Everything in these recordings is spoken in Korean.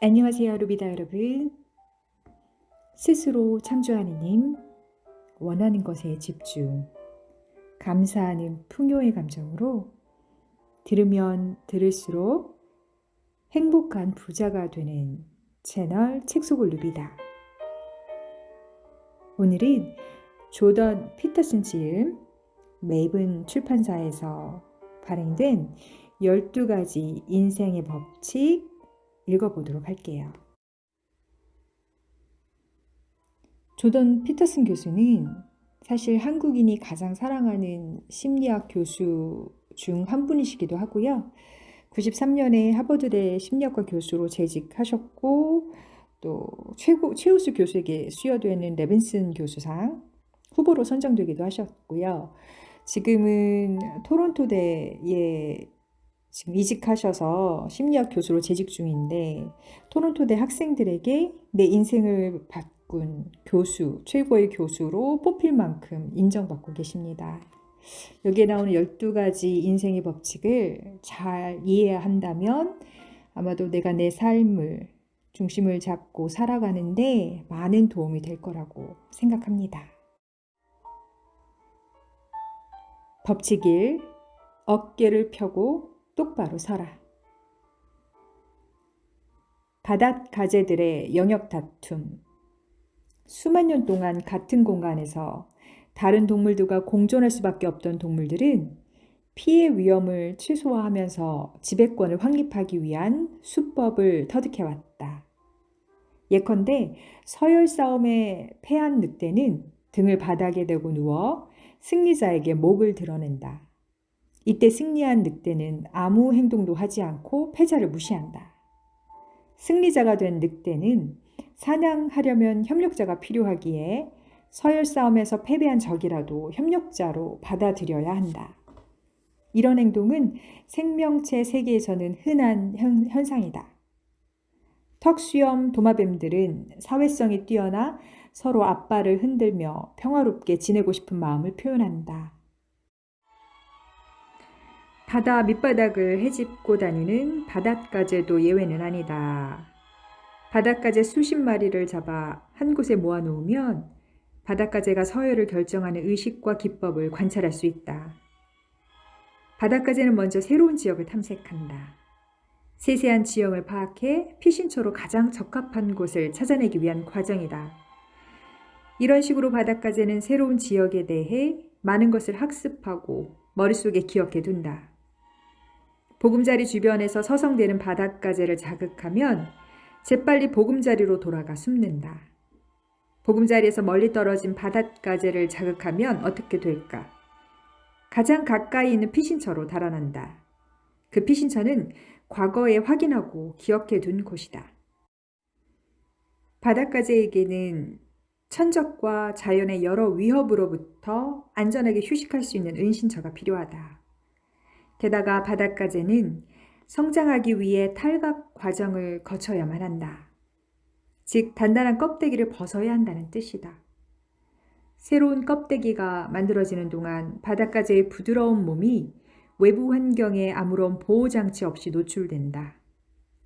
안녕하세요, 루비다 여러분. 스스로 창조하는 힘, 원하는 것에 집중, 감사하는 풍요의 감정으로 들으면 들을수록 행복한 부자가 되는 채널 책 속을 루비다. 오늘은 조던 피터슨 지음 메이븐 출판사에서 발행된 12가지 인생의 법칙 읽어보도록 할게요. 조던 피터슨 교수는 사실 한국인이 가장 사랑하는 심리학 교수 중 한 분이시기도 하고요. 93년에 하버드대 심리학과 교수로 재직하셨고 또 최우수 교수에게 수여되는 레빈슨 교수상 후보로 선정되기도 하셨고요. 지금은 토론토대에 지금 이직하셔서 심리학 교수로 재직 중인데 토론토대 학생들에게 내 인생을 바꾼 교수, 최고의 교수로 뽑힐 만큼 인정받고 계십니다. 여기에 나오는 12가지 인생의 법칙을 잘 이해해야 한다면 아마도 내가 내 삶을 중심을 잡고 살아가는데 많은 도움이 될 거라고 생각합니다. 법칙 1. 어깨를 펴고 똑바로 서라. 바닷 가재들의 영역 다툼. 수만 년 동안 같은 공간에서 다른 동물들과 공존할 수밖에 없던 동물들은 피해 위험을 최소화하면서 지배권을 확립하기 위한 수법을 터득해왔다. 예컨대 서열 싸움에 패한 늑대는 등을 바닥에 대고 누워 승리자에게 목을 드러낸다. 이때 승리한 늑대는 아무 행동도 하지 않고 패자를 무시한다. 승리자가 된 늑대는 사냥하려면 협력자가 필요하기에 서열 싸움에서 패배한 적이라도 협력자로 받아들여야 한다. 이런 행동은 생명체 세계에서는 흔한 현상이다. 턱수염 도마뱀들은 사회성이 뛰어나 서로 앞발을 흔들며 평화롭게 지내고 싶은 마음을 표현한다. 바다 밑바닥을 헤집고 다니는 바닷가재도 예외는 아니다. 바닷가재 수십 마리를 잡아 한 곳에 모아놓으면 바닷가재가 서열을 결정하는 의식과 기법을 관찰할 수 있다. 바닷가재는 먼저 새로운 지역을 탐색한다. 세세한 지형을 파악해 피신처로 가장 적합한 곳을 찾아내기 위한 과정이다. 이런 식으로 바닷가재는 새로운 지역에 대해 많은 것을 학습하고 머릿속에 기억해 둔다. 보금자리 주변에서 서성대는 바닷가재를 자극하면 재빨리 보금자리로 돌아가 숨는다. 보금자리에서 멀리 떨어진 바닷가재를 자극하면 어떻게 될까? 가장 가까이 있는 피신처로 달아난다. 그 피신처는 과거에 확인하고 기억해 둔 곳이다. 바닷가재에게는 천적과 자연의 여러 위협으로부터 안전하게 휴식할 수 있는 은신처가 필요하다. 게다가 바닷가재는 성장하기 위해 탈각 과정을 거쳐야만 한다. 즉, 단단한 껍데기를 벗어야 한다는 뜻이다. 새로운 껍데기가 만들어지는 동안 바닷가재의 부드러운 몸이 외부 환경에 아무런 보호장치 없이 노출된다.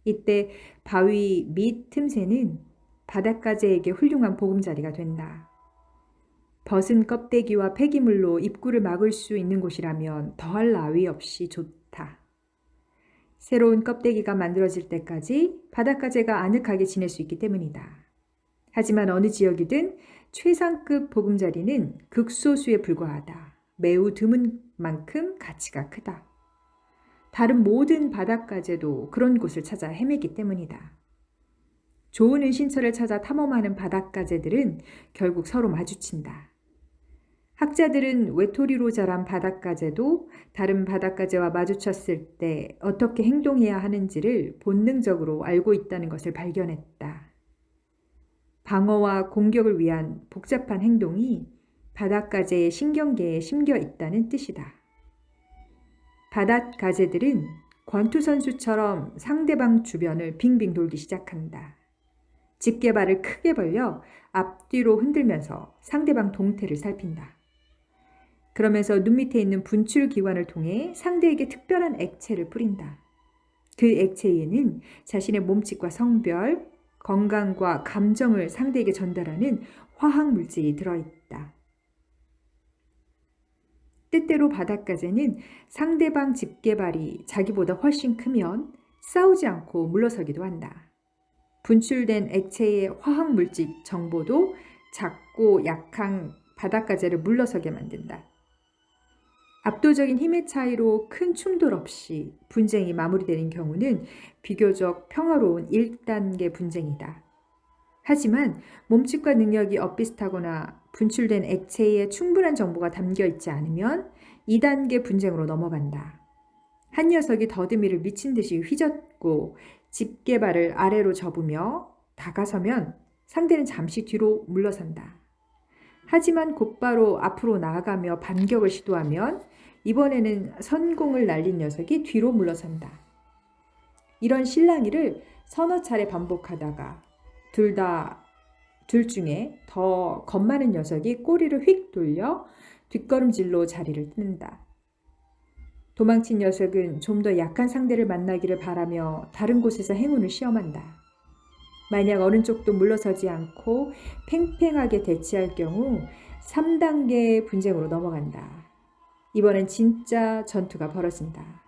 이때 바위 밑 틈새는 바닷가재에게 훌륭한 보금자리가 된다. 벗은 껍데기와 폐기물로 입구를 막을 수 있는 곳이라면 더할 나위 없이 좋다. 새로운 껍데기가 만들어질 때까지 바닷가재가 아늑하게 지낼 수 있기 때문이다. 하지만 어느 지역이든 최상급 보금자리는 극소수에 불과하다. 매우 드문 만큼 가치가 크다. 다른 모든 바닷가재도 그런 곳을 찾아 헤매기 때문이다. 좋은 은신처를 찾아 탐험하는 바닷가재들은 결국 서로 마주친다. 학자들은 외톨이로 자란 바닷가재도 다른 바닷가재와 마주쳤을 때 어떻게 행동해야 하는지를 본능적으로 알고 있다는 것을 발견했다. 방어와 공격을 위한 복잡한 행동이 바닷가재의 신경계에 심겨 있다는 뜻이다. 바닷가재들은 권투선수처럼 상대방 주변을 빙빙 돌기 시작한다. 집게발을 크게 벌려 앞뒤로 흔들면서 상대방 동태를 살핀다. 그러면서 눈 밑에 있는 분출기관을 통해 상대에게 특별한 액체를 뿌린다. 그 액체에는 자신의 몸집과 성별, 건강과 감정을 상대에게 전달하는 화학 물질이 들어있다. 때때로 바닷가재는 상대방 집게발이 자기보다 훨씬 크면 싸우지 않고 물러서기도 한다. 분출된 액체의 화학 물질 정보도 작고 약한 바닷가재를 물러서게 만든다. 압도적인 힘의 차이로 큰 충돌 없이 분쟁이 마무리되는 경우는 비교적 평화로운 1단계 분쟁이다. 하지만 몸집과 능력이 엇비슷하거나 분출된 액체에 충분한 정보가 담겨 있지 않으면 2단계 분쟁으로 넘어간다. 한 녀석이 더듬이를 미친 듯이 휘젓고 집게발을 아래로 접으며 다가서면 상대는 잠시 뒤로 물러선다. 하지만 곧바로 앞으로 나아가며 반격을 시도하면 이번에는 선공을 날린 녀석이 뒤로 물러선다. 이런 실랑이를 서너 차례 반복하다가 둘 중에 더 겁 많은 녀석이 꼬리를 휙 돌려 뒷걸음질로 자리를 뜬다. 도망친 녀석은 좀 더 약한 상대를 만나기를 바라며 다른 곳에서 행운을 시험한다. 만약 어느 쪽도 물러서지 않고 팽팽하게 대치할 경우 3단계 분쟁으로 넘어간다. 이번엔 진짜 전투가 벌어진다.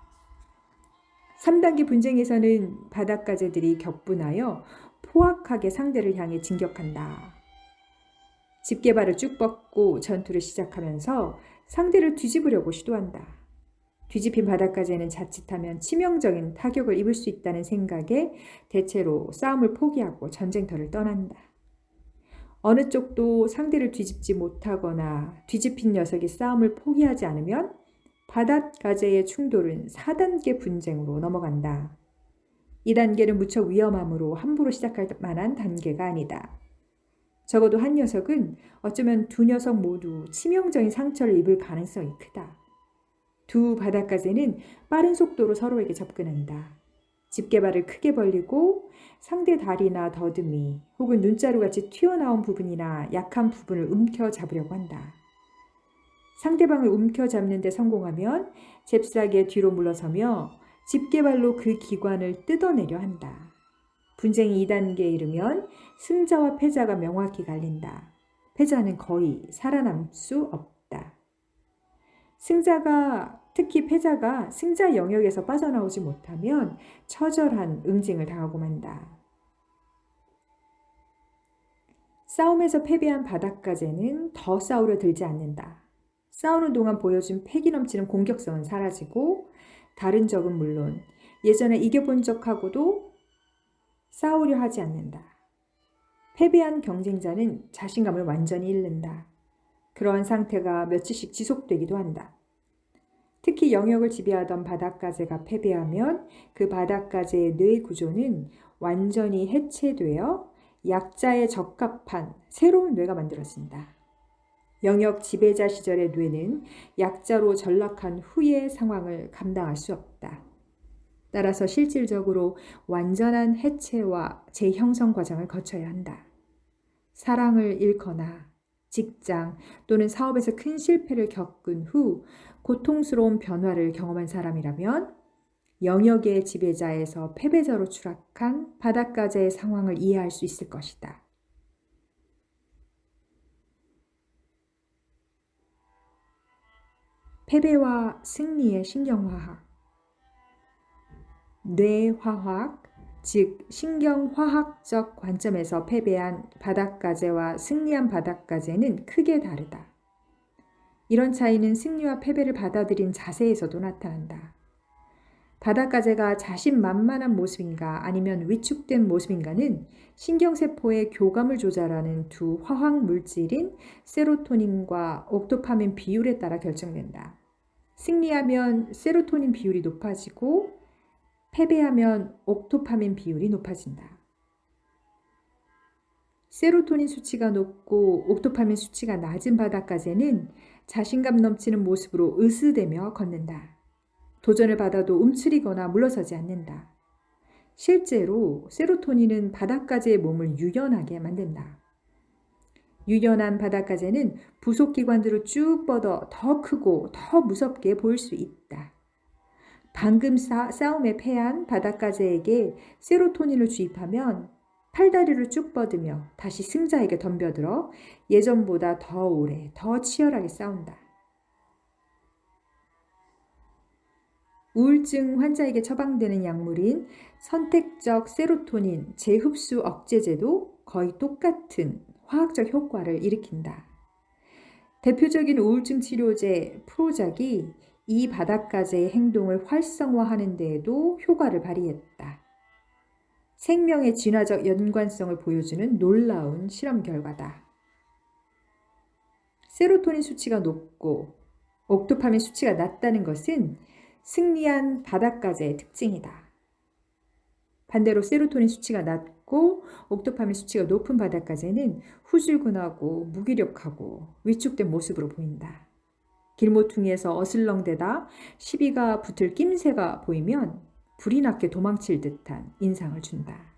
3단계 분쟁에서는 바닷가재들이 격분하여 포악하게 상대를 향해 진격한다. 집게발을 쭉 뻗고 전투를 시작하면서 상대를 뒤집으려고 시도한다. 뒤집힌 바닷가재는 자칫하면 치명적인 타격을 입을 수 있다는 생각에 대체로 싸움을 포기하고 전쟁터를 떠난다. 어느 쪽도 상대를 뒤집지 못하거나 뒤집힌 녀석이 싸움을 포기하지 않으면 바닷가재의 충돌은 4단계 분쟁으로 넘어간다. 이 단계는 무척 위험하므로 함부로 시작할 만한 단계가 아니다. 적어도 한 녀석은 어쩌면 두 녀석 모두 치명적인 상처를 입을 가능성이 크다. 두 바닷가재는 빠른 속도로 서로에게 접근한다. 집게발을 크게 벌리고 상대 다리나 더듬이 혹은 눈자루같이 튀어나온 부분이나 약한 부분을 움켜잡으려고 한다. 상대방을 움켜잡는 데 성공하면 잽싸게 뒤로 물러서며 집게발로 그 기관을 뜯어내려 한다. 분쟁이 2단계에 이르면 승자와 패자가 명확히 갈린다. 패자는 거의 살아남을 수 없다. 특히 패자가 승자 영역에서 빠져나오지 못하면 처절한 응징을 당하고 만다. 싸움에서 패배한 바닷가재는 더 싸우려 들지 않는다. 싸우는 동안 보여준 패기 넘치는 공격성은 사라지고 다른 적은 물론 예전에 이겨본 적하고도 싸우려 하지 않는다. 패배한 경쟁자는 자신감을 완전히 잃는다. 그러한 상태가 며칠씩 지속되기도 한다. 특히 영역을 지배하던 바닷가재가 패배하면 그 바닷가재의 뇌 구조는 완전히 해체되어 약자에 적합한 새로운 뇌가 만들어진다. 영역 지배자 시절의 뇌는 약자로 전락한 후의 상황을 감당할 수 없다. 따라서 실질적으로 완전한 해체와 재형성 과정을 거쳐야 한다. 사랑을 잃거나 직장 또는 사업에서 큰 실패를 겪은 후 고통스러운 변화를 경험한 사람이라면 영역의 지배자에서 패배자로 추락한 바닷가재의 상황을 이해할 수 있을 것이다. 패배와 승리의 신경화학. 뇌화학, 즉 신경화학적 관점에서 패배한 바닷가재와 승리한 바닷가재는 크게 다르다. 이런 차이는 승리와 패배를 받아들인 자세에서도 나타난다. 바닷가재가 자신만만한 모습인가 아니면 위축된 모습인가는 신경세포의 교감을 조절하는 두 화학 물질인 세로토닌과 옥도파민 비율에 따라 결정된다. 승리하면 세로토닌 비율이 높아지고 패배하면 옥도파민 비율이 높아진다. 세로토닌 수치가 높고 옥도파민 수치가 낮은 바닷가재는 자신감 넘치는 모습으로 으스대며 걷는다. 도전을 받아도 움츠리거나 물러서지 않는다. 실제로 세로토닌은 바닷가재의 몸을 유연하게 만든다. 유연한 바닷가재는 부속 기관들을 쭉 뻗어 더 크고 더 무섭게 보일 수 있다. 방금 싸움에 패한 바닷가재에게 세로토닌을 주입하면 팔다리를 쭉 뻗으며 다시 승자에게 덤벼들어 예전보다 더 오래, 더 치열하게 싸운다. 우울증 환자에게 처방되는 약물인 선택적 세로토닌 재흡수 억제제도 거의 똑같은 화학적 효과를 일으킨다. 대표적인 우울증 치료제 프로작이 이 바닷가재의 행동을 활성화하는 데에도 효과를 발휘했다. 생명의 진화적 연관성을 보여주는 놀라운 실험 결과다. 세로토닌 수치가 높고 옥토파민 수치가 낮다는 것은 승리한 바닷가재의 특징이다. 반대로 세로토닌 수치가 낮고 옥토파민 수치가 높은 바닷가재는 후줄근하고 무기력하고 위축된 모습으로 보인다. 길모퉁이에서 어슬렁대다 시비가 붙을 낌새가 보이면 불이 났게 도망칠 듯한 인상을 준다.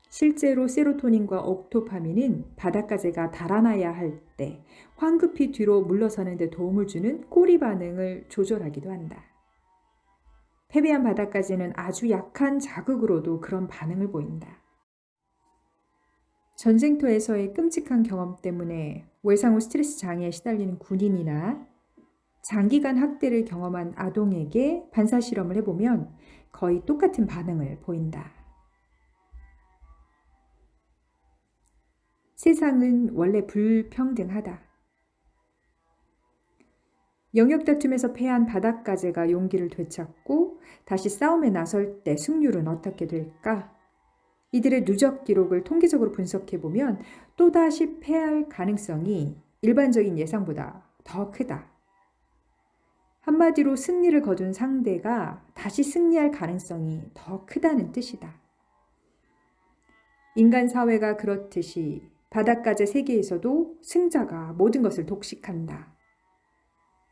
실제로 세로토닌과 옥토파민은 바닷가재가 달아나야 할 때 황급히 뒤로 물러서는 데 도움을 주는 꼬리 반응을 조절하기도 한다. 패배한 바닷가재는 아주 약한 자극으로도 그런 반응을 보인다. 전쟁터에서의 끔찍한 경험 때문에 외상 후 스트레스 장애에 시달리는 군인이나 장기간 학대를 경험한 아동에게 반사 실험을 해보면 거의 똑같은 반응을 보인다. 세상은 원래 불평등하다. 영역 다툼에서 패한 바닷가재가 용기를 되찾고 다시 싸움에 나설 때 승률은 어떻게 될까? 이들의 누적 기록을 통계적으로 분석해보면 또다시 패할 가능성이 일반적인 예상보다 더 크다. 한마디로 승리를 거둔 상대가 다시 승리할 가능성이 더 크다는 뜻이다. 인간 사회가 그렇듯이 바닷가재 세계에서도 승자가 모든 것을 독식한다.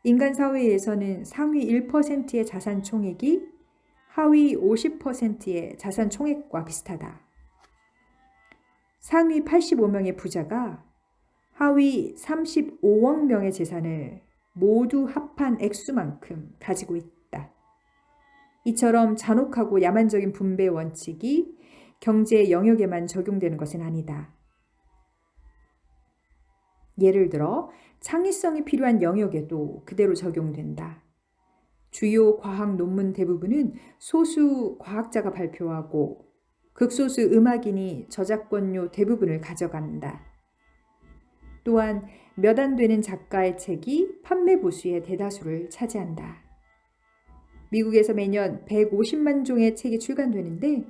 인간 사회에서는 상위 1%의 자산 총액이 하위 50%의 자산 총액과 비슷하다. 상위 85명의 부자가 하위 35억 명의 재산을 모두 합한 액수만큼 가지고 있다. 이처럼 잔혹하고 야만적인 분배 원칙이 경제 영역에만 적용되는 것은 아니다. 예를 들어 창의성이 필요한 영역에도 그대로 적용된다. 주요 과학 논문 대부분은 소수 과학자가 발표하고 극소수 음악인이 저작권료 대부분을 가져간다. 또한 몇 안 되는 작가의 책이 판매 부수의 대다수를 차지한다. 미국에서 매년 150만 종의 책이 출간되는데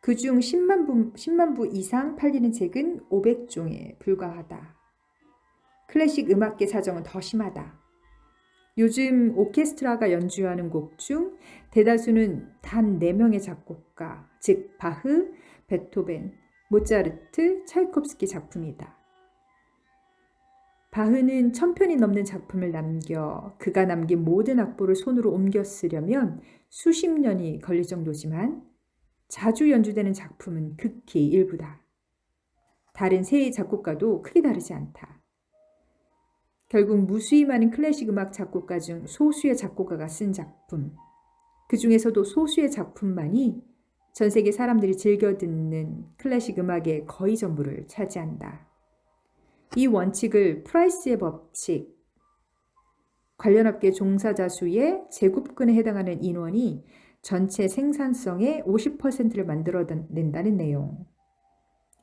그중 10만 부 이상 팔리는 책은 500종에 불과하다. 클래식 음악계 사정은 더 심하다. 요즘 오케스트라가 연주하는 곡 중 대다수는 단 4명의 작곡가, 즉 바흐, 베토벤, 모차르트, 차이콥스키 작품이다. 바흐는 1000편이 넘는 작품을 남겨 그가 남긴 모든 악보를 손으로 옮겨 쓰려면 수십 년이 걸릴 정도지만 자주 연주되는 작품은 극히 일부다. 다른 세 작곡가도 크게 다르지 않다. 결국 무수히 많은 클래식 음악 작곡가 중 소수의 작곡가가 쓴 작품, 그 중에서도 소수의 작품만이 전 세계 사람들이 즐겨 듣는 클래식 음악의 거의 전부를 차지한다. 이 원칙을 프라이스의 법칙, 관련 업계 종사자 수의 제곱근에 해당하는 인원이 전체 생산성의 50%를 만들어낸다는 내용.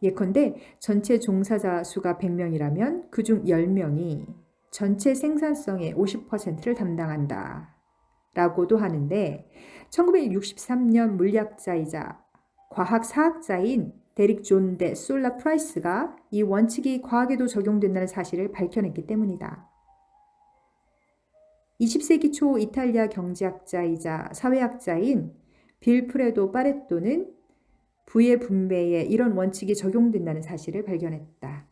예컨대 전체 종사자 수가 100명이라면 그중 10명이 전체 생산성의 50%를 담당한다 라고도 하는데 1963년 물리학자이자 과학사학자인 데릭 존 데 솔라 프라이스가 이 원칙이 과학에도 적용된다는 사실을 밝혀냈기 때문이다. 20세기 초 이탈리아 경제학자이자 사회학자인 빌프레도 파레토는 부의 분배에 이런 원칙이 적용된다는 사실을 발견했다.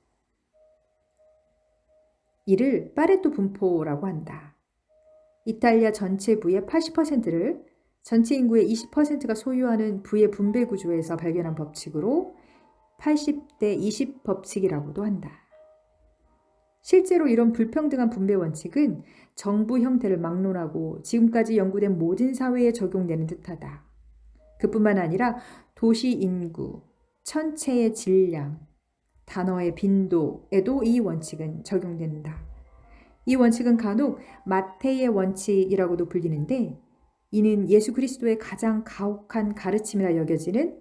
이를 파레토 분포라고 한다. 이탈리아 전체 부의 80%를 전체 인구의 20%가 소유하는 부의 분배 구조에서 발견한 법칙으로 80대 20 법칙이라고도 한다. 실제로 이런 불평등한 분배 원칙은 정부 형태를 막론하고 지금까지 연구된 모든 사회에 적용되는 듯하다. 그뿐만 아니라 도시 인구, 천체의 질량, 단어의 빈도에도 이 원칙은 적용된다. 이 원칙은 간혹 마태의 원칙이라고도 불리는데 이는 예수 그리스도의 가장 가혹한 가르침이라 여겨지는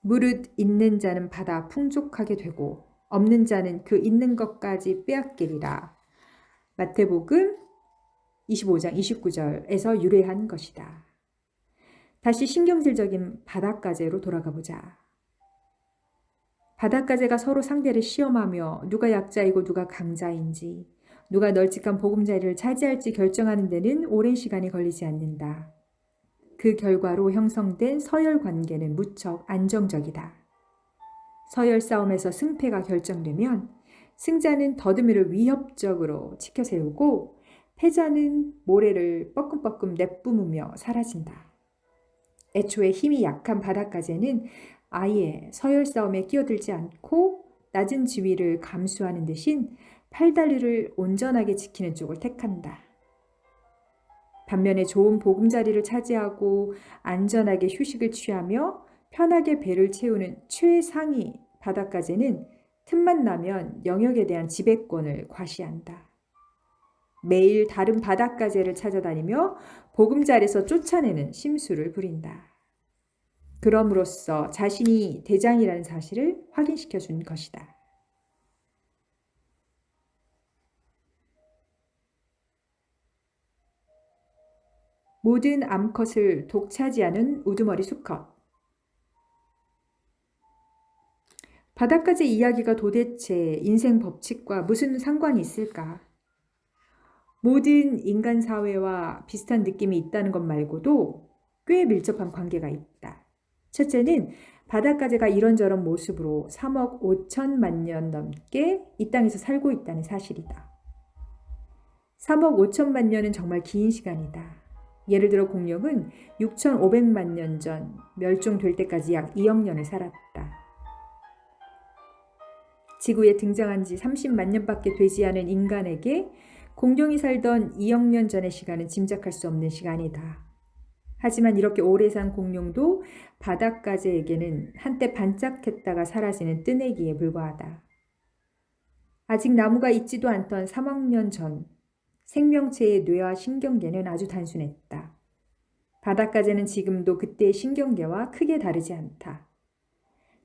무릇 있는 자는 받아 풍족하게 되고 없는 자는 그 있는 것까지 빼앗기리라. 마태복음 25장 29절에서 유래한 것이다. 다시 신경질적인 바닷가재로 돌아가 보자. 바닷가재가 서로 상대를 시험하며 누가 약자이고 누가 강자인지, 누가 널찍한 보금자리를 차지할지 결정하는 데는 오랜 시간이 걸리지 않는다. 그 결과로 형성된 서열 관계는 무척 안정적이다. 서열 싸움에서 승패가 결정되면 승자는 더듬이를 위협적으로 치켜세우고 패자는 모래를 뻐끔뻐끔 내뿜으며 사라진다. 애초에 힘이 약한 바닷가재는 아예 서열 싸움에 끼어들지 않고 낮은 지위를 감수하는 대신 팔다리를 온전하게 지키는 쪽을 택한다. 반면에 좋은 보금자리를 차지하고 안전하게 휴식을 취하며 편하게 배를 채우는 최상위 바닷가재는 틈만 나면 영역에 대한 지배권을 과시한다. 매일 다른 바닷가재를 찾아다니며 보금자리에서 쫓아내는 심수를 부린다. 그럼으로써 자신이 대장이라는 사실을 확인시켜 준 것이다. 모든 암컷을 독차지하는 우두머리 수컷. 바닷가재 이야기가 도대체 인생 법칙과 무슨 상관이 있을까? 모든 인간 사회와 비슷한 느낌이 있다는 것 말고도 꽤 밀접한 관계가 있다. 첫째는 바닷가재가 이런저런 모습으로 3억 5천만 년 넘게 이 땅에서 살고 있다는 사실이다. 3억 5천만 년은 정말 긴 시간이다. 예를 들어 공룡은 6,500만 년 전 멸종될 때까지 약 2억 년을 살았다. 지구에 등장한 지 30만 년밖에 되지 않은 인간에게 공룡이 살던 2억 년 전의 시간은 짐작할 수 없는 시간이다. 하지만 이렇게 오래 산 공룡도 바닷가재에게는 한때 반짝했다가 사라지는 뜨내기에 불과하다. 아직 나무가 있지도 않던 3억 년 전, 생명체의 뇌와 신경계는 아주 단순했다. 바닷가재는 지금도 그때의 신경계와 크게 다르지 않다.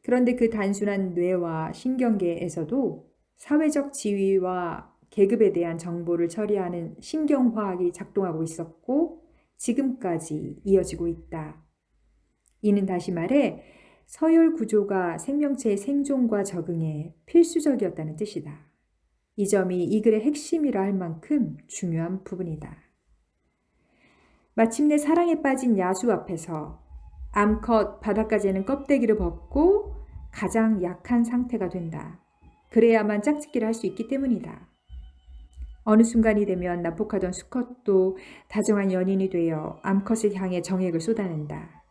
그런데 그 단순한 뇌와 신경계에서도 사회적 지위와 계급에 대한 정보를 처리하는 신경화학이 작동하고 있었고 지금까지 이어지고 있다. 이는 다시 말해 서열 구조가 생명체의 생존과 적응에 필수적이었다는 뜻이다. 이 점이 이 글의 핵심이라 할 만큼 중요한 부분이다. 마침내 사랑에 빠진 야수 앞에서 암컷 바닷가재는 껍데기를 벗고 가장 약한 상태가 된다. 그래야만 짝짓기를 할 수 있기 때문이다. 어느 순간이 되면 난폭하던 수컷도 다정한 연인이 되어 암컷을 향해 정액을 쏟아낸다.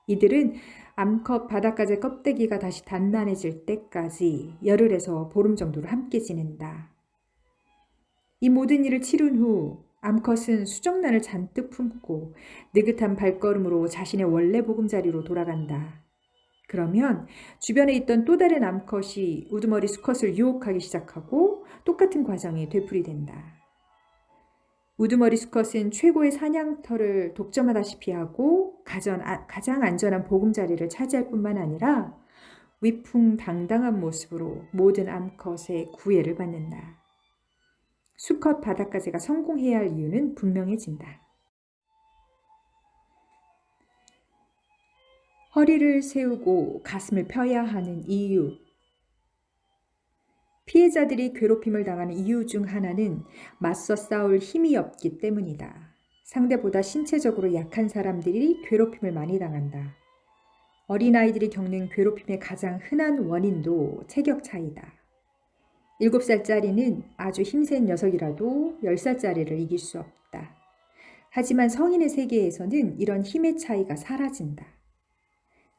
이들은 암컷 바닷가재 껍데기가 다시 단단해질 때까지 열흘에서 보름 정도를 함께 지낸다. 이 모든 일을 치룬 후 암컷은 수정란을 잔뜩 품고 느긋한 발걸음으로 자신의 원래 보금자리로 돌아간다. 그러면 주변에 있던 또 다른 암컷이 우두머리 수컷을 유혹하기 시작하고 똑같은 과정이 되풀이된다. 우두머리 수컷은 최고의 사냥터를 독점하다시피 하고 가장 안전한 보금자리를 차지할 뿐만 아니라 위풍당당한 모습으로 모든 암컷의 구애를 받는다. 수컷 바닷가재가 성공해야 할 이유는 분명해진다. 허리를 세우고 가슴을 펴야 하는 이유. 피해자들이 괴롭힘을 당하는 이유 중 하나는 맞서 싸울 힘이 없기 때문이다. 상대보다 신체적으로 약한 사람들이 괴롭힘을 많이 당한다. 어린아이들이 겪는 괴롭힘의 가장 흔한 원인도 체격 차이다. 7살짜리는 아주 힘센 녀석이라도 10살짜리를 이길 수 없다. 하지만 성인의 세계에서는 이런 힘의 차이가 사라진다.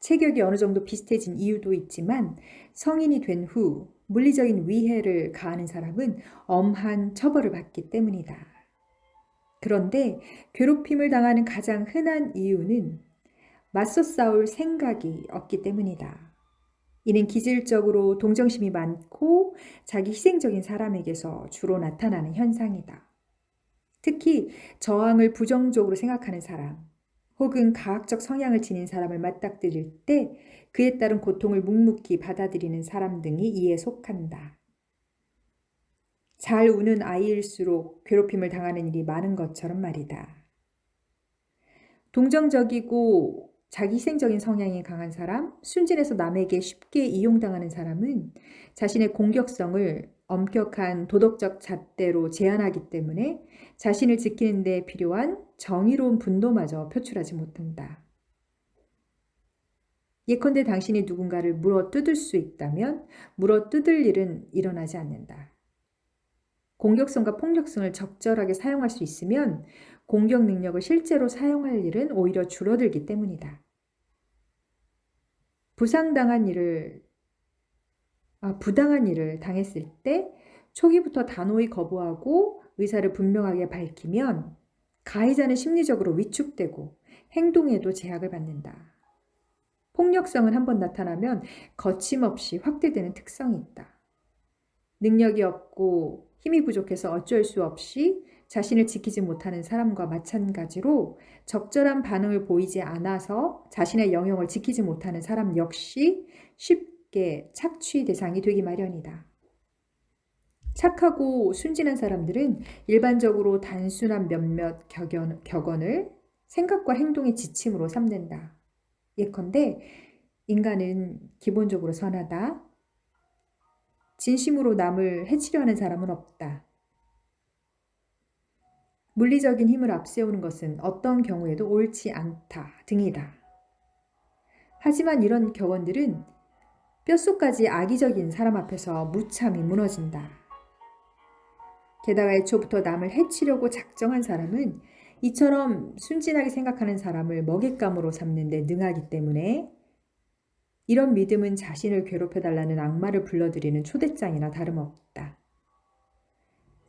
체격이 어느 정도 비슷해진 이유도 있지만 성인이 된 후 물리적인 위해를 가하는 사람은 엄한 처벌을 받기 때문이다. 그런데 괴롭힘을 당하는 가장 흔한 이유는 맞서 싸울 생각이 없기 때문이다. 이는 기질적으로 동정심이 많고 자기 희생적인 사람에게서 주로 나타나는 현상이다. 특히 저항을 부정적으로 생각하는 사람, 혹은 가학적 성향을 지닌 사람을 맞닥뜨릴 때 그에 따른 고통을 묵묵히 받아들이는 사람 등이 이에 속한다. 잘 우는 아이일수록 괴롭힘을 당하는 일이 많은 것처럼 말이다. 동정적이고 자기희생적인 성향이 강한 사람, 순진해서 남에게 쉽게 이용당하는 사람은 자신의 공격성을 엄격한 도덕적 잣대로 제한하기 때문에 자신을 지키는 데 필요한 정의로운 분노마저 표출하지 못한다. 예컨대 당신이 누군가를 물어뜯을 수 있다면 물어뜯을 일은 일어나지 않는다. 공격성과 폭력성을 적절하게 사용할 수 있으면 공격 능력을 실제로 사용할 일은 오히려 줄어들기 때문이다. 부당한 일을 당했을 때 초기부터 단호히 거부하고 의사를 분명하게 밝히면 가해자는 심리적으로 위축되고 행동에도 제약을 받는다. 폭력성은 한번 나타나면 거침없이 확대되는 특성이 있다. 능력이 없고 힘이 부족해서 어쩔 수 없이 자신을 지키지 못하는 사람과 마찬가지로 적절한 반응을 보이지 않아서 자신의 영역을 지키지 못하는 사람 역시 쉽게 착취 대상이 되기 마련이다. 착하고 순진한 사람들은 일반적으로 단순한 몇몇 격언을 생각과 행동의 지침으로 삼는다. 예컨대 인간은 기본적으로 선하다. 진심으로 남을 해치려 하는 사람은 없다. 물리적인 힘을 앞세우는 것은 어떤 경우에도 옳지 않다 등이다. 하지만 이런 격언들은 뼛속까지 악의적인 사람 앞에서 무참히 무너진다. 게다가 애초부터 남을 해치려고 작정한 사람은 이처럼 순진하게 생각하는 사람을 먹잇감으로 삼는 데 능하기 때문에 이런 믿음은 자신을 괴롭혀달라는 악마를 불러들이는 초대장이나 다름없다.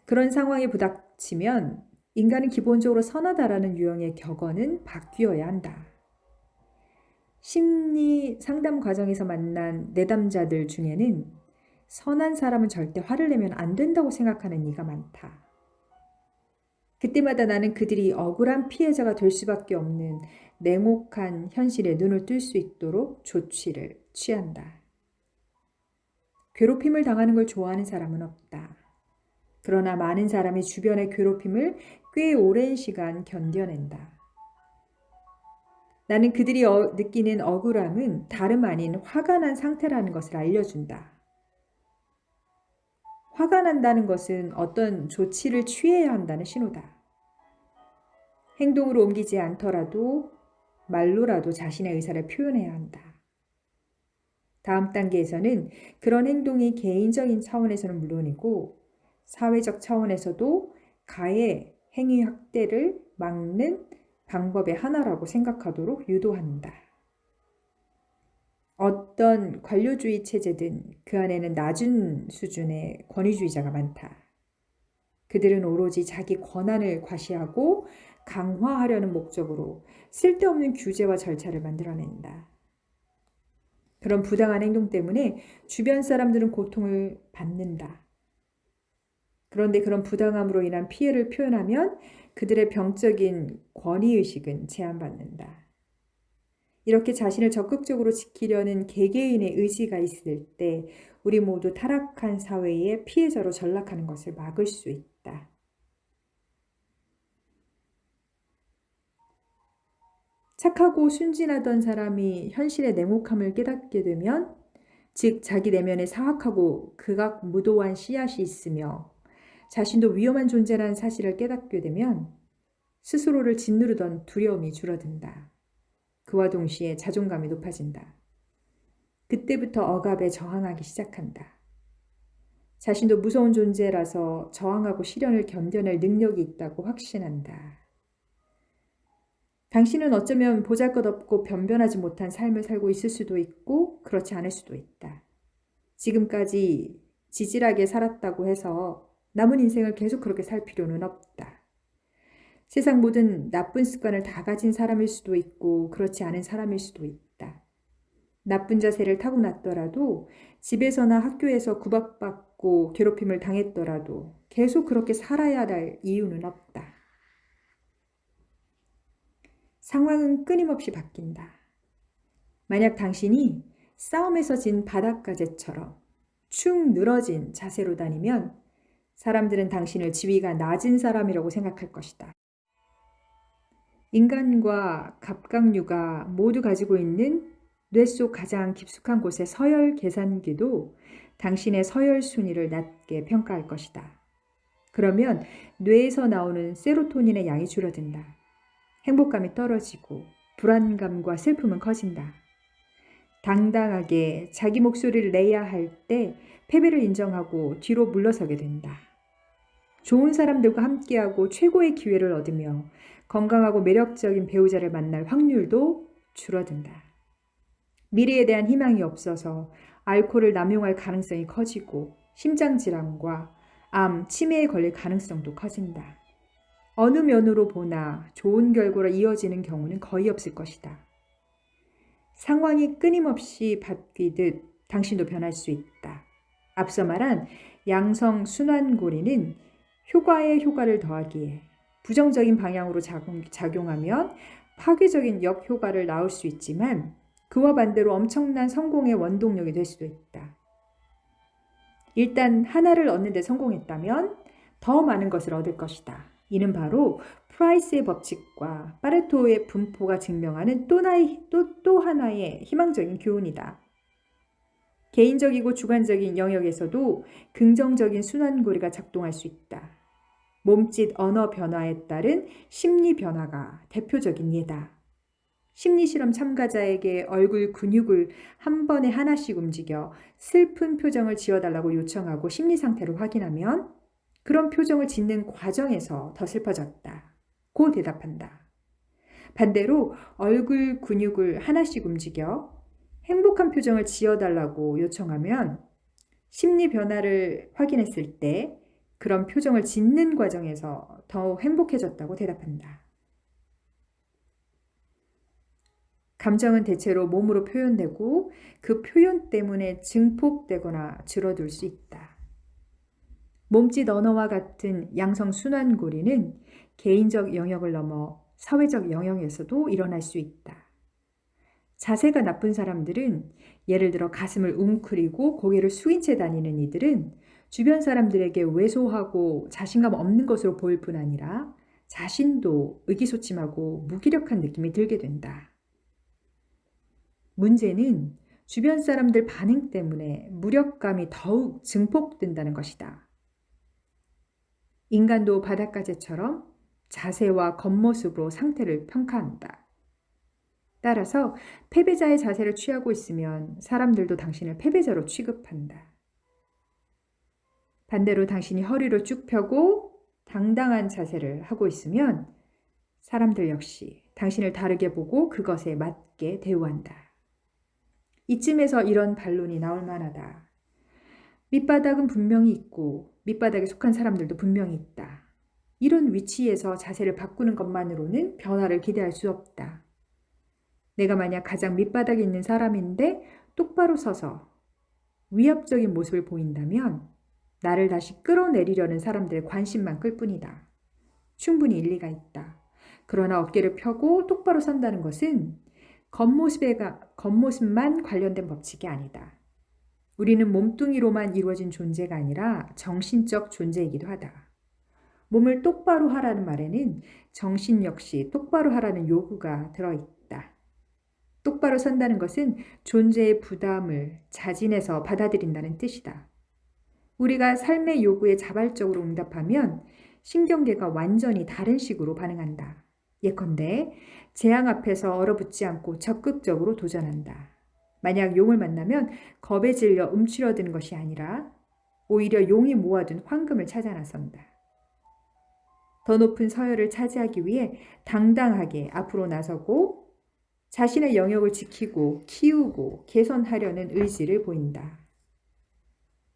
그런 상황에 부닥치면 인간은 기본적으로 선하다라는 유형의 격언은 바뀌어야 한다. 심리 상담 과정에서 만난 내담자들 중에는 선한 사람은 절대 화를 내면 안 된다고 생각하는 이가 많다. 그때마다 나는 그들이 억울한 피해자가 될 수밖에 없는 냉혹한 현실에 눈을 뜰 수 있도록 조치를 취한다. 괴롭힘을 당하는 걸 좋아하는 사람은 없다. 그러나 많은 사람이 주변의 괴롭힘을 꽤 오랜 시간 견뎌낸다. 나는 그들이 느끼는 억울함은 다름 아닌 화가 난 상태라는 것을 알려준다. 화가 난다는 것은 어떤 조치를 취해야 한다는 신호다. 행동으로 옮기지 않더라도 말로라도 자신의 의사를 표현해야 한다. 다음 단계에서는 그런 행동이 개인적인 차원에서는 물론이고 사회적 차원에서도 가해, 행위 학대를 막는 방법의 하나라고 생각하도록 유도한다. 어떤 관료주의 체제든 그 안에는 낮은 수준의 권위주의자가 많다. 그들은 오로지 자기 권한을 과시하고 강화하려는 목적으로 쓸데없는 규제와 절차를 만들어낸다. 그런 부당한 행동 때문에 주변 사람들은 고통을 받는다. 그런데 그런 부당함으로 인한 피해를 표현하면 그들의 병적인 권위의식은 제한받는다. 이렇게 자신을 적극적으로 지키려는 개개인의 의지가 있을 때 우리 모두 타락한 사회의 피해자로 전락하는 것을 막을 수 있다. 착하고 순진하던 사람이 현실의 냉혹함을 깨닫게 되면, 즉 자기 내면에 사악하고 극악무도한 씨앗이 있으며 자신도 위험한 존재라는 사실을 깨닫게 되면 스스로를 짓누르던 두려움이 줄어든다. 그와 동시에 자존감이 높아진다. 그때부터 억압에 저항하기 시작한다. 자신도 무서운 존재라서 저항하고 시련을 견뎌낼 능력이 있다고 확신한다. 당신은 어쩌면 보잘것없고 변변하지 못한 삶을 살고 있을 수도 있고 그렇지 않을 수도 있다. 지금까지 지질하게 살았다고 해서 남은 인생을 계속 그렇게 살 필요는 없다. 세상 모든 나쁜 습관을 다 가진 사람일 수도 있고 그렇지 않은 사람일 수도 있다. 나쁜 자세를 타고났더라도 집에서나 학교에서 구박받고 괴롭힘을 당했더라도 계속 그렇게 살아야 할 이유는 없다. 상황은 끊임없이 바뀐다. 만약 당신이 싸움에서 진 바닷가재처럼 축 늘어진 자세로 다니면 사람들은 당신을 지위가 낮은 사람이라고 생각할 것이다. 인간과 갑각류가 모두 가지고 있는 뇌 속 가장 깊숙한 곳의 서열 계산기도 당신의 서열 순위를 낮게 평가할 것이다. 그러면 뇌에서 나오는 세로토닌의 양이 줄어든다. 행복감이 떨어지고 불안감과 슬픔은 커진다. 당당하게 자기 목소리를 내야 할 때 패배를 인정하고 뒤로 물러서게 된다. 좋은 사람들과 함께하고 최고의 기회를 얻으며 건강하고 매력적인 배우자를 만날 확률도 줄어든다. 미래에 대한 희망이 없어서 알코올을 남용할 가능성이 커지고 심장질환과 암, 치매에 걸릴 가능성도 커진다. 어느 면으로 보나 좋은 결과로 이어지는 경우는 거의 없을 것이다. 상황이 끊임없이 바뀌듯 당신도 변할 수 있다. 앞서 말한 양성 순환고리는 효과에 효과를 더하기에 부정적인 방향으로 작용하면 파괴적인 역효과를 낳을 수 있지만 그와 반대로 엄청난 성공의 원동력이 될 수도 있다. 일단 하나를 얻는 데 성공했다면 더 많은 것을 얻을 것이다. 이는 바로 프라이스의 법칙과 파레토의 분포가 증명하는 또 하나의 희망적인 교훈이다. 개인적이고 주관적인 영역에서도 긍정적인 순환고리가 작동할 수 있다. 몸짓 언어 변화에 따른 심리 변화가 대표적인 예다. 심리실험 참가자에게 얼굴 근육을 한 번에 하나씩 움직여 슬픈 표정을 지어달라고 요청하고 심리 상태를 확인하면 그런 표정을 짓는 과정에서 더 슬퍼졌다. 고 대답한다. 반대로 얼굴 근육을 하나씩 움직여 행복한 표정을 지어달라고 요청하면 심리 변화를 확인했을 때 그런 표정을 짓는 과정에서 더 행복해졌다고 대답한다. 감정은 대체로 몸으로 표현되고 그 표현 때문에 증폭되거나 줄어들 수 있다. 몸짓 언어와 같은 양성 순환고리는 개인적 영역을 넘어 사회적 영역에서도 일어날 수 있다. 자세가 나쁜 사람들은 예를 들어 가슴을 웅크리고 고개를 숙인 채 다니는 이들은 주변 사람들에게 왜소하고 자신감 없는 것으로 보일 뿐 아니라 자신도 의기소침하고 무기력한 느낌이 들게 된다. 문제는 주변 사람들 반응 때문에 무력감이 더욱 증폭된다는 것이다. 인간도 바닷가재처럼 자세와 겉모습으로 상태를 평가한다. 따라서 패배자의 자세를 취하고 있으면 사람들도 당신을 패배자로 취급한다. 반대로 당신이 허리를 쭉 펴고 당당한 자세를 하고 있으면 사람들 역시 당신을 다르게 보고 그것에 맞게 대우한다. 이쯤에서 이런 반론이 나올 만하다. 밑바닥은 분명히 있고 밑바닥에 속한 사람들도 분명히 있다. 이런 위치에서 자세를 바꾸는 것만으로는 변화를 기대할 수 없다. 내가 만약 가장 밑바닥에 있는 사람인데 똑바로 서서 위협적인 모습을 보인다면 나를 다시 끌어내리려는 사람들의 관심만 끌 뿐이다. 충분히 일리가 있다. 그러나 어깨를 펴고 똑바로 선다는 것은 겉모습만 관련된 법칙이 아니다. 우리는 몸뚱이로만 이루어진 존재가 아니라 정신적 존재이기도 하다. 몸을 똑바로 하라는 말에는 정신 역시 똑바로 하라는 요구가 들어있다. 똑바로 선다는 것은 존재의 부담을 자진해서 받아들인다는 뜻이다. 우리가 삶의 요구에 자발적으로 응답하면 신경계가 완전히 다른 식으로 반응한다. 예컨대 재앙 앞에서 얼어붙지 않고 적극적으로 도전한다. 만약 용을 만나면 겁에 질려 움츠러드는 것이 아니라 오히려 용이 모아둔 황금을 찾아 나선다. 더 높은 서열을 차지하기 위해 당당하게 앞으로 나서고 자신의 영역을 지키고 키우고 개선하려는 의지를 보인다.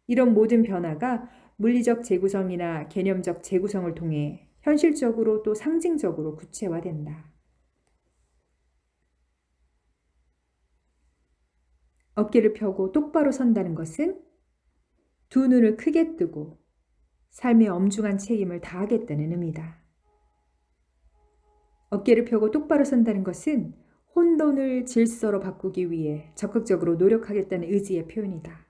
이런 모든 변화가 물리적 재구성이나 개념적 재구성을 통해 현실적으로 또 상징적으로 구체화된다. 어깨를 펴고 똑바로 선다는 것은 두 눈을 크게 뜨고 삶의 엄중한 책임을 다하겠다는 의미다. 어깨를 펴고 똑바로 선다는 것은 혼돈을 질서로 바꾸기 위해 적극적으로 노력하겠다는 의지의 표현이다.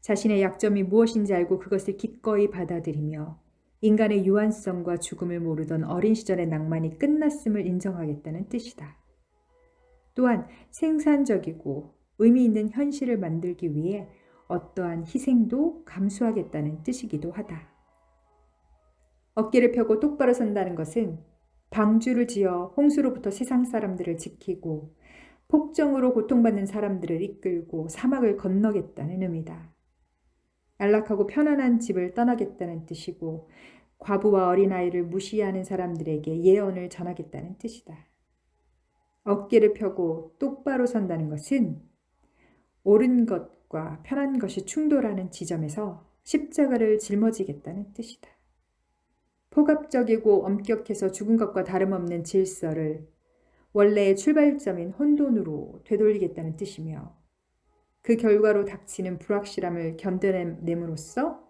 자신의 약점이 무엇인지 알고 그것을 기꺼이 받아들이며 인간의 유한성과 죽음을 모르던 어린 시절의 낭만이 끝났음을 인정하겠다는 뜻이다. 또한 생산적이고 의미 있는 현실을 만들기 위해 어떠한 희생도 감수하겠다는 뜻이기도 하다. 어깨를 펴고 똑바로 선다는 것은 방주를 지어 홍수로부터 세상 사람들을 지키고 폭정으로 고통받는 사람들을 이끌고 사막을 건너겠다는 의미다. 안락하고 편안한 집을 떠나겠다는 뜻이고 과부와 어린아이를 무시하는 사람들에게 예언을 전하겠다는 뜻이다. 어깨를 펴고 똑바로 선다는 것은 옳은 것과 편한 것이 충돌하는 지점에서 십자가를 짊어지겠다는 뜻이다. 포갑적이고 엄격해서 죽은 것과 다름없는 질서를 원래의 출발점인 혼돈으로 되돌리겠다는 뜻이며 그 결과로 닥치는 불확실함을 견뎌냄으로써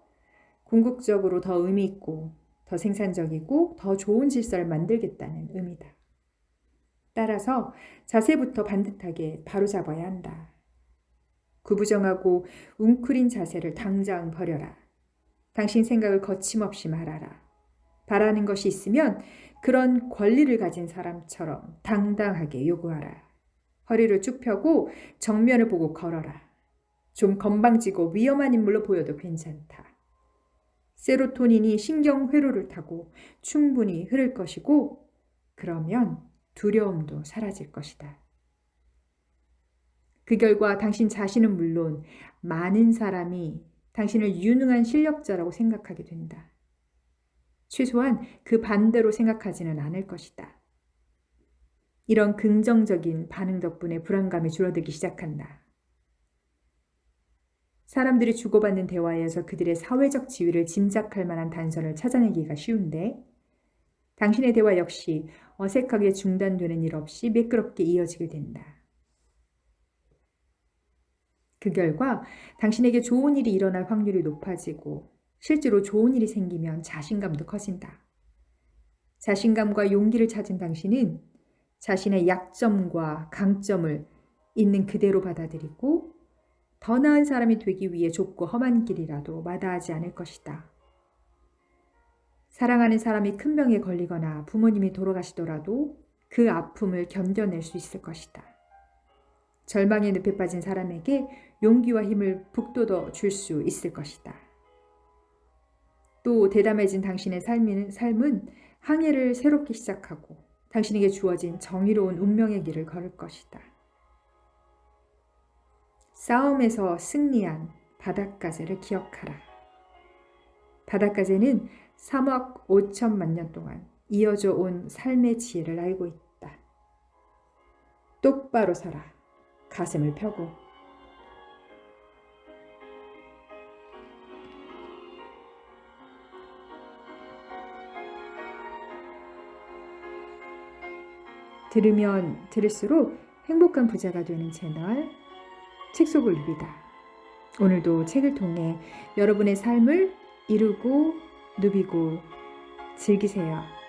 궁극적으로 더 의미 있고 더 생산적이고 더 좋은 질서를 만들겠다는 의미다. 따라서 자세부터 반듯하게 바로잡아야 한다. 구부정하고 웅크린 자세를 당장 버려라. 당신 생각을 거침없이 말하라. 바라는 것이 있으면 그런 권리를 가진 사람처럼 당당하게 요구하라. 허리를 쭉 펴고 정면을 보고 걸어라. 좀 건방지고 위험한 인물로 보여도 괜찮다. 세로토닌이 신경회로를 타고 충분히 흐를 것이고 그러면 두려움도 사라질 것이다. 그 결과 당신 자신은 물론 많은 사람이 당신을 유능한 실력자라고 생각하게 된다. 최소한 그 반대로 생각하지는 않을 것이다. 이런 긍정적인 반응 덕분에 불안감이 줄어들기 시작한다. 사람들이 주고받는 대화에서 그들의 사회적 지위를 짐작할 만한 단서를 찾아내기가 쉬운데 당신의 대화 역시 어색하게 중단되는 일 없이 매끄럽게 이어지게 된다. 그 결과 당신에게 좋은 일이 일어날 확률이 높아지고 실제로 좋은 일이 생기면 자신감도 커진다. 자신감과 용기를 찾은 당신은 자신의 약점과 강점을 있는 그대로 받아들이고 더 나은 사람이 되기 위해 좁고 험한 길이라도 마다하지 않을 것이다. 사랑하는 사람이 큰 병에 걸리거나 부모님이 돌아가시더라도 그 아픔을 견뎌낼 수 있을 것이다. 절망의 늪에 빠진 사람에게 용기와 힘을 북돋워 줄 수 있을 것이다. 또 대담해진 당신의 삶은 항해를 새롭게 시작하고 당신에게 주어진 정의로운 운명의 길을 걸을 것이다. 싸움에서 승리한 바닷가재를 기억하라. 바닷가재는 3억 5천만 년 동안 이어져 온 삶의 지혜를 알고 있다. 똑바로 서라. 가슴을 펴고. 들으면 들을수록 행복한 부자가 되는 채널 책 속을 누비다. 오늘도 책을 통해 여러분의 삶을 이루고 누비고 즐기세요.